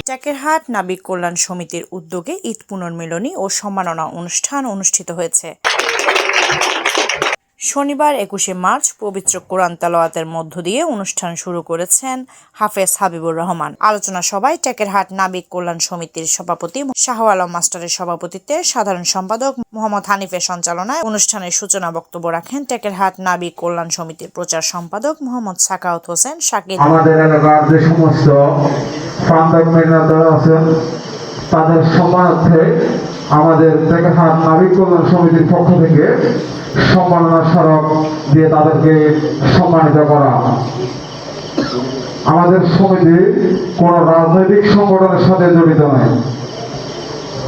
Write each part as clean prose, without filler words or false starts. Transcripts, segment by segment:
টেকেরহাট নাবিক কল্যাণ সমিতির উদ্যোগে ঈদ পুনর্মিলনী ও সম্মাননা অনুষ্ঠান অনুষ্ঠিত হয়েছে। শনিবার ২১শে মার্চ পবিত্র কোরআন তেলাওয়াতের মধ্য দিয়ে অনুষ্ঠান শুরু করেছেন হাফেজ হাবিবুর রহমান। আলোচনা সভায় টেকেরহাট নাবিক কল্যাণ সমিতির সভাপতি শাহ আলম মাস্টারের সভাপতিত্বে সাধারণ সম্পাদক মোহাম্মদ হানিফের সঞ্চালনায় অনুষ্ঠানের সূচনা বক্তব্য রাখেন টেকেরহাট নাবিক কল্যাণ সমিতির প্রচার সম্পাদক মোহাম্মদ সাখাওয়াত হোসেন শাকির। আমাদের এলাকার যে সমস্ত আছেন তাদের সম্মানার্থে আমাদের টেকেরহাট নাবিক কল্যাণ সমিতির পক্ষ থেকে সম্মাননা স্মারক দিয়ে তাদেরকে সম্মানিত করা। আমাদের সমিতি কোন রাজনৈতিক সংগঠনের সাথে জড়িত নয়।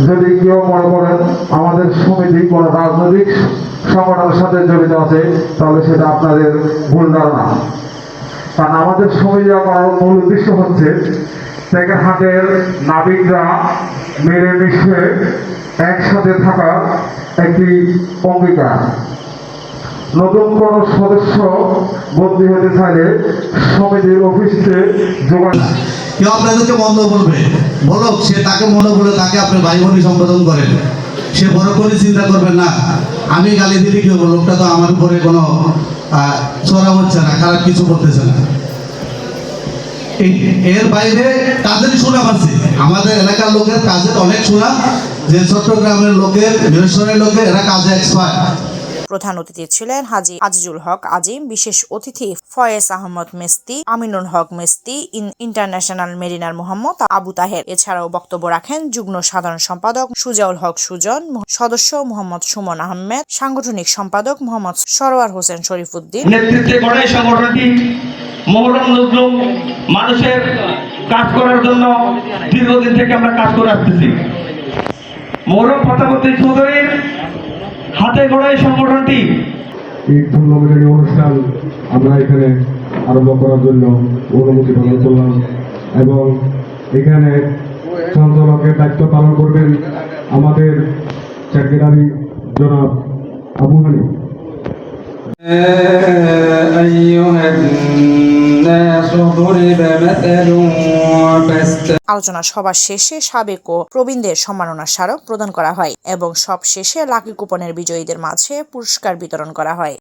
যদি কেউ মনে করেন আমাদের সমিতি কোন রাজনৈতিক সংগঠনের সাথে জড়িত আছে তাহলে সেটা আপনাদের ভুল ধারণা। কারণ আমাদের সমিতি করার মূল উদ্দেশ্য হচ্ছে টেকেরহাটের নাবিকরা মিলেমিশে একসাথে থাকার একটি অঙ্গীকার। নতুন কোন সদস্য বদলি হতে চাইলে সমিতির অফিসে যোগাযোগ। কেউ আপনাদেরকে মন্দ বলবে, বলো সে তাকে মন্দ বলে তাকে আপনি ভাই বোনই সম্বোধন করেন। সে বড় করে চিন্তা করবেন না আমি গালি দিলে কি হবো, লোকটা তো আমার উপরে কোনো চড়া হচ্ছে না, খারাপ কিছু করতেছে না। এর বাইরে কাজেরই সুনাম আছে, আমাদের এলাকার লোকের কাজের অনেক সুনাম, যে চট্টগ্রামের লোকের মিরসরের লোকের এরা কাজে এক্সপার্ট। প্রধান অতিথি ছিলেন হাজী আজিজুল হক আজিম, বিশেষ অতিথি ফয়েজ আহমদ মেস্তি, আমিনুল হক মেস্তি, ইন্টারন্যাশনাল মেরিনার মোহাম্মদ আবু তাহের। এছাড়াও বক্তব্য রাখেন যুগ্ম সাধারণ সম্পাদক সুজাউল হক সুজন, সদস্য মোহাম্মদ সুমন আহমেদ, সাংগঠনিক সম্পাদক মোহাম্মদ সরোয়ার হোসেন শরীফুদ্দিন। নেতৃত্বে গড়ে সংগঠনটি মহরম নজরুল মানুষের কাজ করার জন্য দীর্ঘদিন থেকে আমরা কাজ করে আসতেছি। মহরম পাতাবতী চৌধুরীর হাতে গড়া এই সংগঠনটি এই পুনর্মিলনী অনুষ্ঠান আমরা এখানে আরম্ভ করার জন্য অনুমতি প্রদান করলাম এবং এখানে সঞ্চালকের দায়িত্ব পালন করবেন আমাদের সেক্রেটারি জনাব আবু হানি। আলোচনা সভা শেষে সাবেক ও প্রবীণদের সম্মাননা স্মারক প্রদান করা হয় এবং সব শেষে লাকি কুপনের বিজয়ীদের মাঝে পুরস্কার বিতরণ করা হয়।